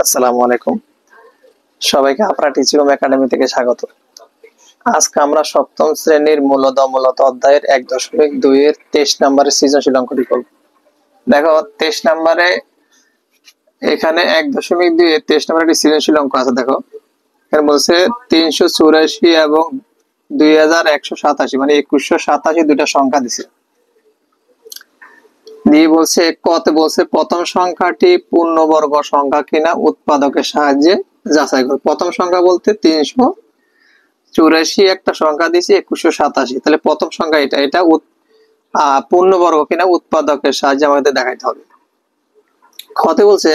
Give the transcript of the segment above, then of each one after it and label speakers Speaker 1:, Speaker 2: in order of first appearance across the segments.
Speaker 1: আসসালামু আলাইকুম। সবাইকে আপনার টিচিং হোম একাডেমি থেকে স্বাগত। আজকে আমরা সপ্তম শ্রেণীর মূলত অধ্যায়ের 1.2 এর 23 নম্বরের সৃজনশীল অঙ্কটি করব। দেখো 23 নম্বরে এখানে 1.2 এর 23 নম্বরে একটি সৃজনশীল অঙ্ক আছে। দেখো এখানে বলছে 384 এবং 2187 মানে 2187 দুইটা সংখ্যা দিছে। দিয়ে বলছে কতে বলছে প্রথম সংখ্যাটি পূর্ণবর্গ সংখ্যা কিনা উৎপাদকের সাহায্যে যাচাই করো। প্রথম সংখ্যা বলতে 384 একটা সংখ্যা দিয়েছি 2187, তাহলে প্রথম সংখ্যা এটা পূর্ণবর্গ কিনা উৎপাদকের সাহায্যে আমাদের দেখাইতে হবে। খতে বলছে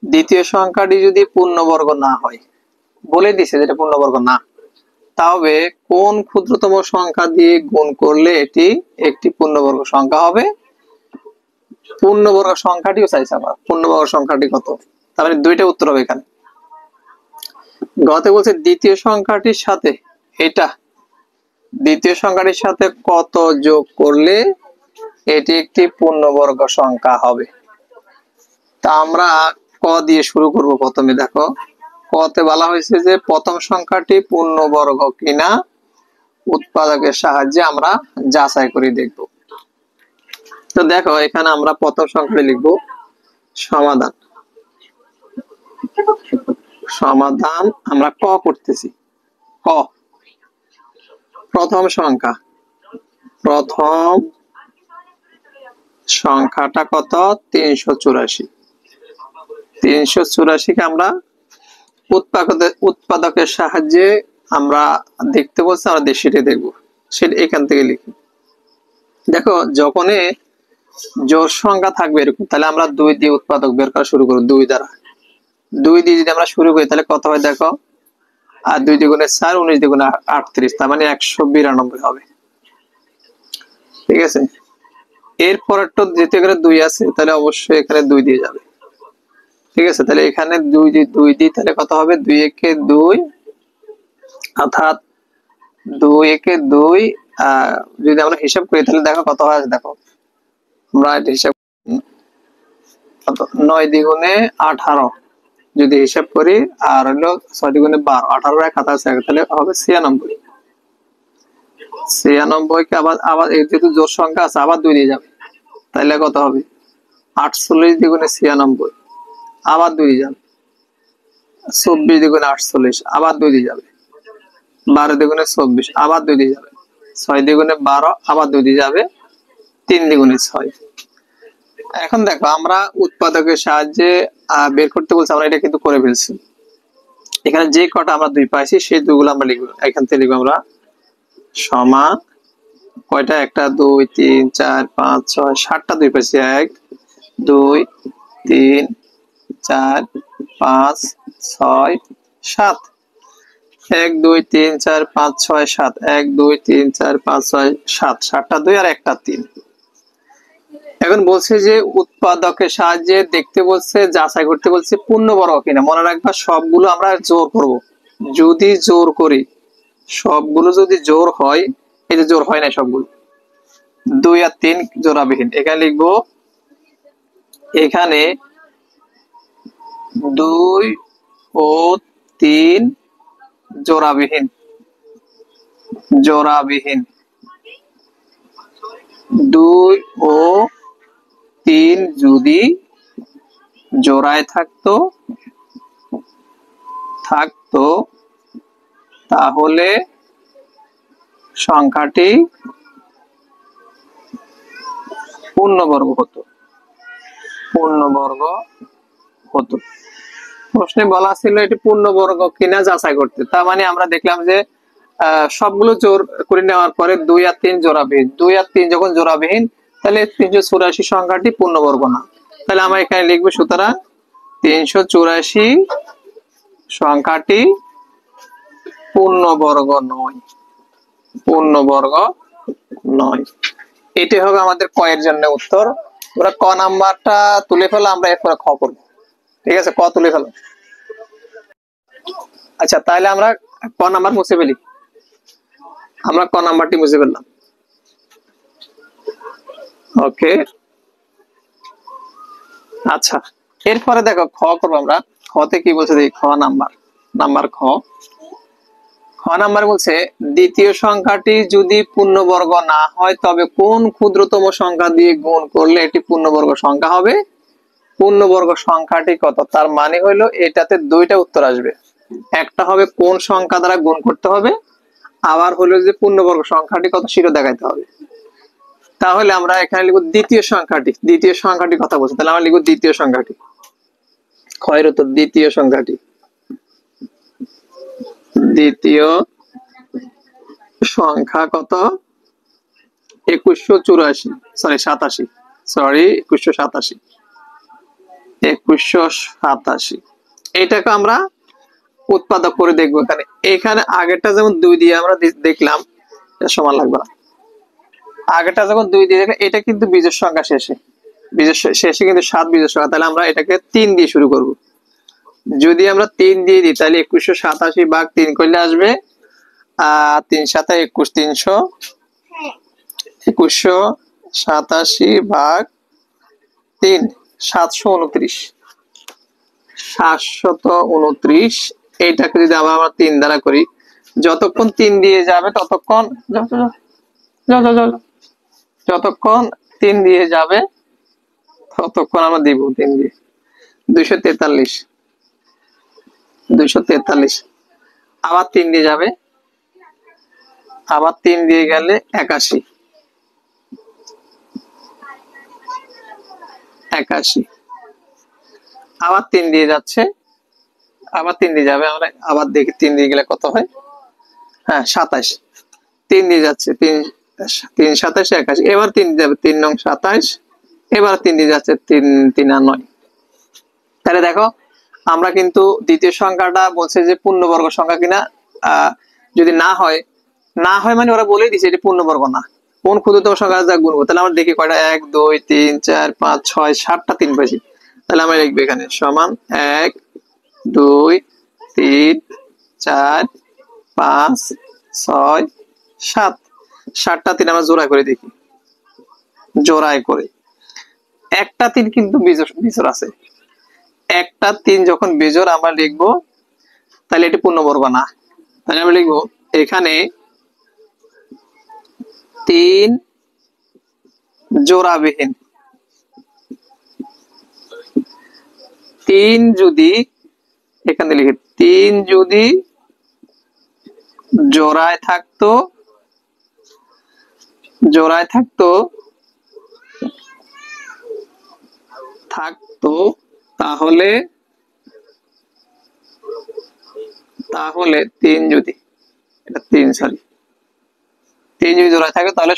Speaker 1: দ্বিতীয় সংখ্যাটি যদি পূর্ণবর্গ না হয়, বলে দিছে যেটা পূর্ণবর্গ না, তবে কোন ক্ষুদ্রতম সংখ্যা দিয়ে গুণ করলে এটি একটি পূর্ণবর্গ সংখ্যা হবে। পূর্ণবর্গ সংখ্যাটিও চাইছে আমার, পূর্ণবর্গ সংখ্যাটি কত, তার মানে দুইটা উত্তর হবে এখানে। গতে বলছে দ্বিতীয় সংখ্যাটির সাথে দ্বিতীয় সংখ্যাটির সাথে কত যোগ করলে এটি একটি পূর্ণবর্গ সংখ্যা হবে। তা আমরা ক দিয়ে শুরু করব। প্রথমে দেখো কতে বলা হয়েছে যে প্রথম সংখ্যাটি পূর্ণবর্গ কিনা উৎপাদকের সাহায্যে আমরা যাচাই করে দেখব। তো দেখো এখানে আমরা প্রথম সংখ্যাটি লিখব সমাধান। সমাধান আমরা ক করতেছি। ক প্রথম সংখ্যাটা কত? 384। 384 কে আমরা উৎপাদকের সাহায্যে আমরা দেখতে বলছি, আমরা সেটা দেখবো, সেটা এখান থেকে লিখি। দেখো যখনই জোড় সংখ্যা থাকবে এরকম, তাহলে আমরা 2 দিয়ে উৎপাদক বের করা শুরু করবো। 2 দ্বারা 2 দিয়ে যদি আমরা শুরু করি তাহলে কত হয় দেখো, আর 2 দ্বিগুণে 4, 19 দ্বিগুণে 38, তার মানে 192 হবে। ঠিক আছে, এরপরটা যেতে গেলে 2 আছে, তাহলে অবশ্যই এখানে 2 দিয়ে যাবে। ঠিক আছে, তাহলে এখানে 2 দিই তাহলে কত হবে? 2 একে 2, অর্থাৎ 2 একে 2। যদি আমরা হিসাব করি তাহলে দেখো কত হয়। দেখো আমরা এটা হিসাব 9 দ্বিগুণে 18 যদি হিসাব করি, আর হলো 6 দ্বিগুণে 12, 18 এক হাতে আছে, তাহলে হবে 96। 96 কে আবার যেহেতু জোড় সংখ্যা আছে আবার 2 দিয়ে যাবে, তাহলে কত হবে? 48 দ্বিগুণে 96 আবার 2 দিয়ে যাবে। 24 দ্বিগুণে 48 আবার 2 দিয়ে যাবে। 12 দ্বিগুণে 24 আবার 2 দিয়ে যাবে। 6 দ্বিগুণে 12 আবার 2 দিয়ে যাবে। 3 দ্বিগুণে 6। এখন দেখো আমরা উৎপাদকের সাহায্যে বের করতে বলছি, আমরা এটা কিন্তু করে ফেলছি। এখানে যে কটা আমরা 2 পাইছি সেই 2 গুলো আমরা লিখবো। এখান থেকে লিখবো আমরা সমান কয়টা? 1 2 3 4 5 6 7টা 2 পাইছি। 1 2 3 4 5 6 7। 1 2 3 4 5 6 7, 1 2 3 4 5 6 7, 7টা 2 আর একটা 3। এখন বলছে যে উৎপাদকের সাহায্যে দেখতে বলছে, যাচাই করতে বলছে পূর্ণবর্গ কিনা। মনে রাখবা সবগুলো আমরা জোর করব। যদি জোর করি, সবগুলো যদি জোর হয়, এই যে জোর হয় না সবগুলো, 2 আর 3 জোড়াবিহীন। এখানে লিখবো, এখানে 2 ও 3 জোড়াবিহীন। 2 ও 3 যদি জোড়ায় থাকতো তাহলে সংখ্যাটি পূর্ণবর্গ হতো। প্রশ্নে বলা ছিল এটি পূর্ণবর্গ কিনা যাচাই করতে। তার মানে আমরা দেখলাম যে সবগুলো জোর করে নেওয়ার পরে 2 আর 3 জোড়াবিহীন। 2 আর 3 যখন জোড়াবিহীন, তাহলে 384 সংখ্যাটি পূর্ণবর্গ না। তাহলে আমরা এখানে লিখবো, সুতরাং 384 সংখ্যাটি পূর্ণবর্গ নয়। এটি হবে আমাদের ক এর জন্য উত্তর। তোমরা ক নাম্বারটা তুলে ফেলো, আমরা এরপরে খ করব। ঠিক আছে, ক তুলে ফেলো। আচ্ছা, তাহলে আমরা ক নাম্বার মুছে ফেলি। আমরা ক নাম্বারটি মুছে ফেললাম। ওকে, আচ্ছা এরপরে দেখো খ করবো আমরা। খতে কি বলছে দেখি, খ নাম্বার খ নাম্বার বলছে দ্বিতীয় সংখ্যাটি যদি পূর্ণবর্গ না হয় তবে কোন ক্ষুদ্রতম সংখ্যা দিয়ে গুণ করলে এটি পূর্ণবর্গ সংখ্যা হবে, পূর্ণবর্গ সংখ্যাটি কত। তার মানে হলো এটাতে দুইটা উত্তর আসবে, একটা হবে কোন সংখ্যা দ্বারা গুণ করতে হবে, আবার হলো যে পূর্ণবর্গ সংখ্যাটি কত সেটা দেখাইতে হবে। তাহলে আমরা এখানে লিখব দ্বিতীয় সংখ্যাটি কথা বলছি, তাহলে আমরা লিখব দ্বিতীয় সংখ্যাটি। ক্ষয়ের উত্তর দ্বিতীয় সংখ্যাটি, দ্বিতীয় সংখ্যা কত 2187 এটাকে আমরা উৎপাদক করে দেখবো। এখানে আগেরটা যেমন 2 দিয়ে আমরা দেখলাম, সমান লাগবে না। আগেরটা যখন 2 দিয়ে দেখলাম, এটা কিন্তু বিজোড় সংখ্যা শেষে কিন্তু 7 বিজোড় সংখ্যা, তাহলে আমরা এটাকে 3 দিয়ে শুরু করব। যদি আমরা 3 দিয়ে দিই তাহলে 2187 ভাগ 3 করলে আসবে 3 7 21, 2187 ভাগ 3 729। এইটাকে যদি আমরা 3 দ্বারা করি, যতক্ষণ 3 দিয়ে যাবে ততক্ষণ যতক্ষণ 3 দিয়ে যাবে ততক্ষণ আমরা দিব 3 দিয়ে 243। আবার 3 দিয়ে যাবে, আবার 3 দিয়ে গেলে 81। আবার 3 দিয়ে যাচ্ছে, আবার 3 দিয়ে যাবে, আমরা আবার দেখি 3 দিয়ে গেলে কত হয়। হ্যাঁ 27। 3 দিয়ে যাচ্ছে, 3 27 81। এবার 3 দিয়ে যাবে, 3 নং 27। এবার 3 দিয়ে যাচ্ছে, 3 3 আর 9। তাহলে দেখো আমরা কিন্তু দ্বিতীয় সংখ্যাটা বলছে যে পূর্ণবর্গ সংখ্যা কিনা। যদি না হয় মানে ওরা বলেই দিছে এটা পূর্ণবর্গ না, কোন ক্ষুদ্রতম সংখ্যা যা গুণ করব। তাহলে আমরা দেখি কয়টা, 1 2 3 4 5 6 7টা 3 পাইছি। তাহলে আমরা লিখব এখানে সমান 1 2 3 4 5 6 7। 7টা 3 আমরা জোড়া করে দেখি, জোড়ায় করে একটা 3 কিন্তু বিজোড় আছে। একটা 3 যখন বিজোড় আমরা লিখবো, তাহলে এটি পূর্ণবর্গ না। তাহলে আমরা লিখবো এখানে 3 জোড়াবিহীন। 3 যদি এখানে লিখি, 3 যদি জোড়ায় থাকতো তাহলে 3 যদি, এটা 3 সরি, 3 যদি জোড়ায় থাকে তাহলে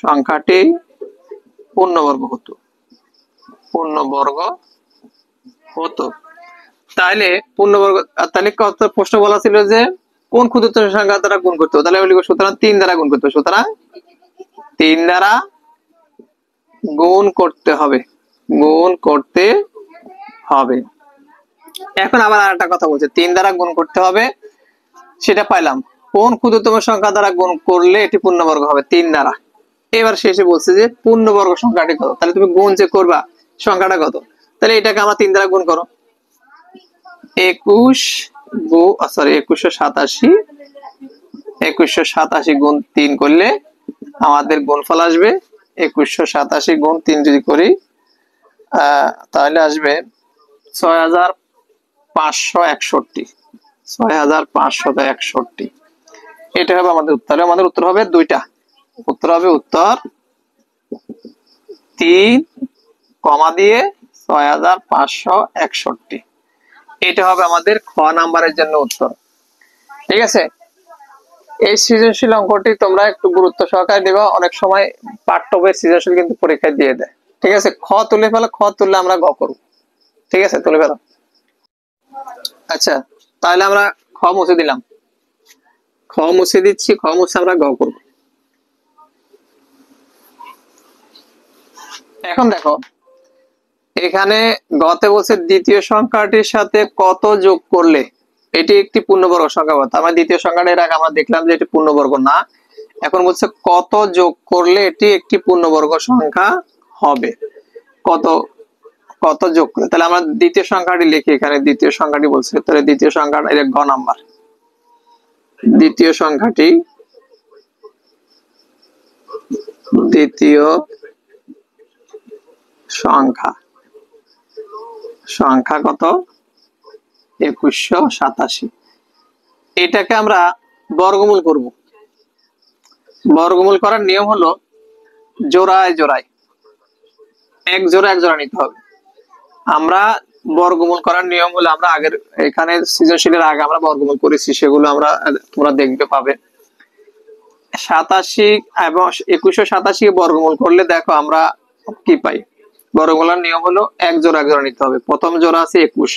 Speaker 1: সংখ্যাটি পূর্ণবর্গ হতো। তাহলে পূর্ণবর্গ, তাহলে কত প্রশ্ন বলা ছিল যে কোন ক্ষুদ্রতম সংখ্যা দ্বারা গুণ করতে হবে, তাহলে আমি লিখব সুতরাং 3 দ্বারা গুণ করতে হবে। সুতরাং 3 দ্বারা গুণ করতে হবে। এখন আবার আরেকটা কথা বলছে, 3 দ্বারা গুণ করতে হবে, সেটা পাইলাম। কোন ক্ষুদ্রতম সংখ্যা দ্বারা গুণ করলে এটি পূর্ণবর্গ হবে, 3 দ্বারা। এবার শেষে বলছে যে পূর্ণবর্গ সংখ্যাটি কত। তাহলে তুমি গুণ যে করবা সংখ্যাটা কত, তাহলে এটাকে আমরা 3 দ্বারা গুণ করো। 2187 গুণ 3 করলে আমাদের গুণফল আসবে 2187 গুণ 3 যদি করি তাহলে আসবে 6561। এটা হবে আমাদের উত্তর। আমাদের উত্তর হবে দুইটা, উত্তর হবে উত্তর 3 কমা দিয়ে 6561। এটা হবে আমাদের খ নাম্বারের জন্য উত্তর। ঠিক আছে, এই সৃজনশীল অঙ্কটি তোমরা একটু গুরুত্ব সহকারে দিবা। অনেক সময় পাঠ্য বইয়ের সৃজনশীল কিন্তু পরীক্ষায় দিয়ে দেয়। ঠিক আছে, খ তুলে ফেলো, খ তুললে আমরা গ করব। ঠিক আছে, তুলে ফেলো। আচ্ছা, তাহলে আমরা খ মুছে দিলাম, খ মুছে দিচ্ছি, খ মুছে আমরা গ করব। এখন দেখো এখানে গতে বলছে দ্বিতীয় সংখ্যাটির সাথে কত যোগ করলে এটি একটি পূর্ণবর্গ সংখ্যা হবে। তার মানে দ্বিতীয় সংখ্যাটা এর আগে আমরা দেখলাম যে এটি পূর্ণবর্গ না। এখন বলছে কত যোগ করলে এটি একটি পূর্ণবর্গ সংখ্যা হবে। কত কত যোগ করে, তাহলে আমরা দ্বিতীয় সংখ্যাটি লিখি। এখানে দ্বিতীয় সংখ্যাটি বলছে, তাহলে দ্বিতীয় সংখ্যাটা এটা গ নাম্বার। দ্বিতীয় সংখ্যাটি, দ্বিতীয় সংখ্যা সংখ্যা কত? 2187। এটাকে আমরা বর্গমূল করব। বর্গমূল করার নিয়ম হলো জোড়ায় জোড়ায়, এক জোড়া এক জোড়া নিতে হবে। আমরা বর্গমূল করার নিয়ম হলো, আমরা আগের এখানে সৃজনশীলের আগে আমরা বর্গমূল করেছি, সেগুলো তোমরা দেখবে পাবে। 87 এবং 2187 বর্গমূল করলে দেখো আমরা কি পাই। বর্গমূলের নিয়ম হলো এক জোড়া এক জোড়া নিতে হবে। প্রথম জোড়া আছে 21,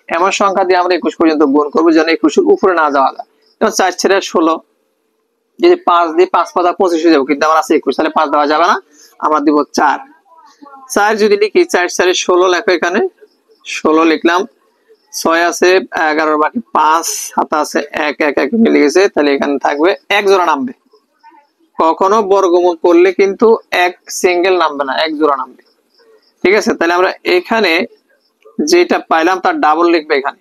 Speaker 1: এমন সংখ্যা দিয়ে আমরা 21 পর্যন্ত গুণ করবো যেন 21 এর উপরে না যাওয়া যায়। যেমন 4 ছেড়ে 16, যদি 5 দিয়ে 5 5 25 হয়ে যাবো, কিন্তু আমার আছে 21, তাহলে 5 দেওয়া যাবে না, আমরা দিব 4। 4 যদি লিখি, 4 4 16 লেখো, এখানে 16 লিখলাম। 6 আছে 11, বাকি 5, 7 আছে 1 1 1 মিলে গেছে, তাহলে এখানে থাকবে এক জোড়া নামবে। কখনো বর্গমূল করলে কিন্তু এক সিঙ্গেল নামবে না, এক জোড়া নামবে। ঠিক আছে, তাহলে আমরা এখানে যেটা পাইলাম তার ডাবল লিখবো। এখানে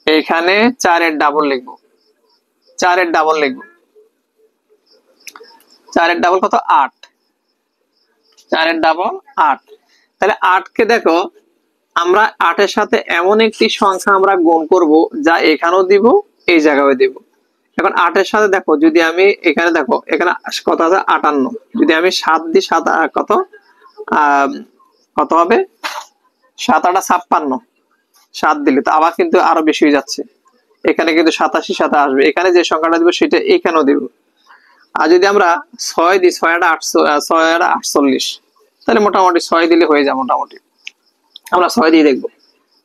Speaker 1: এখানে 4 এর ডাবল লিখবো, 4 এর ডাবল লিখবো। 4 এর ডাবল কত? 8। 4 এর ডাবল 8। তাহলে 8 কে দেখো, আমরা 8 এর সাথে এমন একটি সংখ্যা আমরা গুণ করব যা এখানেও দিব, এই জায়গায় দিব। এখন 8 এর সাথে দেখো, যদি আমি এখানে দেখো, এখানে কত আছে? 58। যদি আমি 7 দিই, 7 কত কত হবে? 7 8 56। 7 দিলে তো আবার কিন্তু আরো বেশি হয়ে যাচ্ছে। এখানে কিন্তু 87 সাথে আসবে, এখানে যে সংখ্যাটা দিব সেটা এখানেও দিব। আর যদি আমরা 6 দিই, 6 8 48, তাহলে মোটামুটি 6 দিলে হয়ে যায়। মোটামুটি আমরা 6 দিয়ে দেখবো,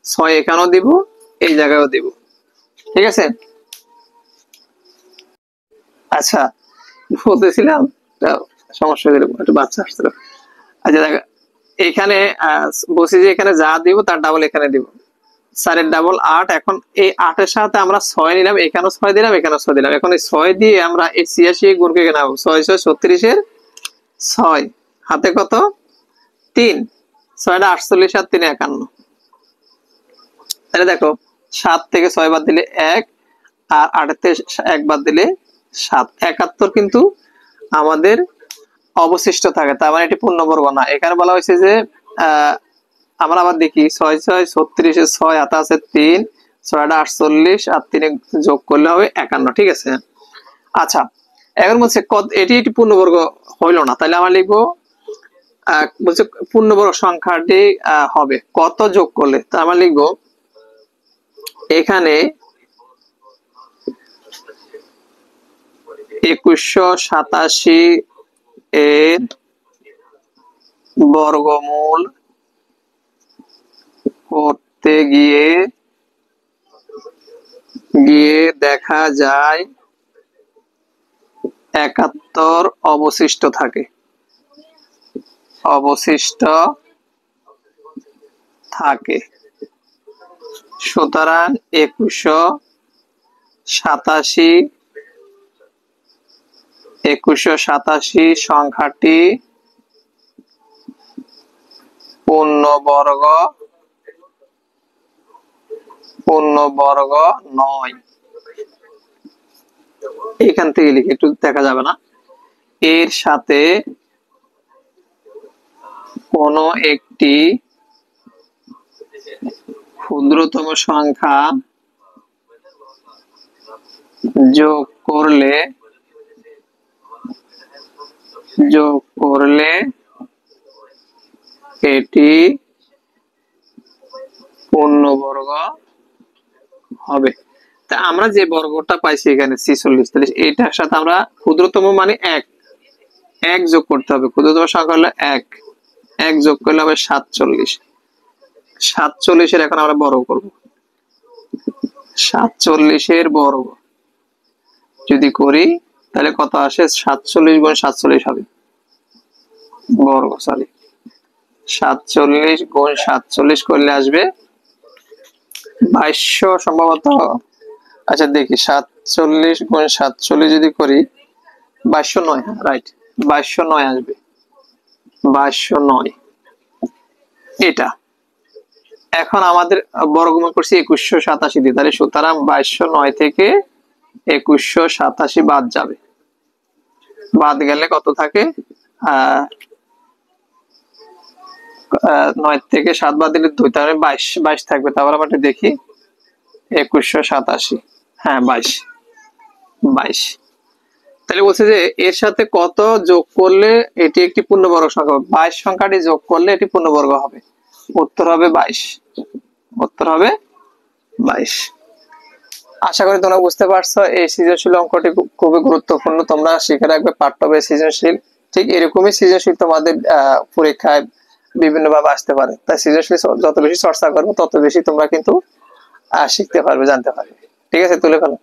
Speaker 1: 6 এখানেও দিব, এই জায়গায়ও দিব। ঠিক আছে, আচ্ছা বলতেছিলাম সমস্যা হয়ে গেল, একটু বাচ্চা আসছিল। আচ্ছা দেখো, এখানে বলছি যে এখানে যা দিব তার ডাবল এখানে দিব। 4 এর ডাবল 8। এখন এই 8 এর সাথে আমরা 6 নিলাম, এখানেও 6 দিলাম, এখানেও 6 দিলাম। এখন এই 6 দিয়ে আমরা এই 86 গুণকে এখানে আনবো। 6 6 36 এর 6, হাতে কত? 3। 6 টা 48 আর 3 51। তাহলে দেখো, 7 থেকে 6 বাদ দিলে 1, আর 8 থেকে 1 বাদ দিলে 7, 71 কিন্তু আমাদের অবশিষ্ট থাকে। তার মানে এটি পূর্ণবর্গ না। এখানে বলা হয়েছে যে আমরা আবার দেখি, 6 6 36 এর 6, হাতে আছে 3, 6 টা 48 আর 3 যোগ করলে হবে 51। ঠিক আছে, আচ্ছা এখন বলছে এটি একটি পূর্ণবর্গ হইল না, তাহলে আমরা লিখবো বলছে পূর্ণবর্গ সংখ্যাটি হবে কত যোগ করলে। তা আমরা লিখবো এখানে 2187 এর বর্গমূল করতে গিয়ে দেখা যায় 71 অবশিষ্ট থাকে। সুতরাং 2187 সংখ্যাটি পূর্ণবর্গ নয়। এখান থেকে লিখে, একটু দেখা যাবে না, এর সাথে কোন একটি ক্ষুদ্রতম সংখ্যা যোগ করলে এটি পূর্ণবর্গ হবে। তা আমরা যে বর্গটা পাইছি এখানে 46, তাহলে এটার সাথে আমরা ক্ষুদ্রতম মানে 1 যোগ করতে হবে। ক্ষুদ্রতম সংখ্যা হলো 1 যোগ করলে হবে 47। 47 এর এখন আমরা বর্গ করব। 47 এর বর্গ যদি করি তাহলে কত আসে? 47 গুণ 47 হবে বর্গ, 47 গুণ 47 করলে আসবে 2200 সম্ভবত। আচ্ছা দেখি, 47 গুণ 47 যদি করি 2209, রাইট, 2209 আসবে। 2209 এটা। এখন আমাদের বর্গমূল করছি 2187 দিয়ে, তাহলে সুতরাং 2209 থেকে 2187 বাদ যাবে। বাদ গেলে কত থাকে? 9 থেকে 7 বাদ দিলে 2, তাহলে 22 থাকবে। তারপর আমরা একটু দেখি 2187, হ্যাঁ 22। তাহলে বলছে যে এর সাথে কত যোগ করলে এটি একটি পূর্ণবর্গ সংখ্যা হবে? 22 সংখ্যাটি যোগ করলে এটি পূর্ণবর্গ হবে। উত্তর হবে 22। উত্তর হবে 22। আশা করি তোমরা বুঝতে পারছো এই সৃজনশীল অঙ্কটি খুবই গুরুত্বপূর্ণ, তোমরা শিখে রাখবে। পাঠ্য বই সৃজনশীল ঠিক এরকমই সৃজনশীল তোমাদের পরীক্ষায় বিভিন্ন ভাবে আসতে পারে। তাই সৃজনশীল যত বেশি চর্চা করবে তত বেশি তোমরা কিন্তু শিখতে পারবে, জানতে পারবে। ঠিক আছে, তুলে ফেলো।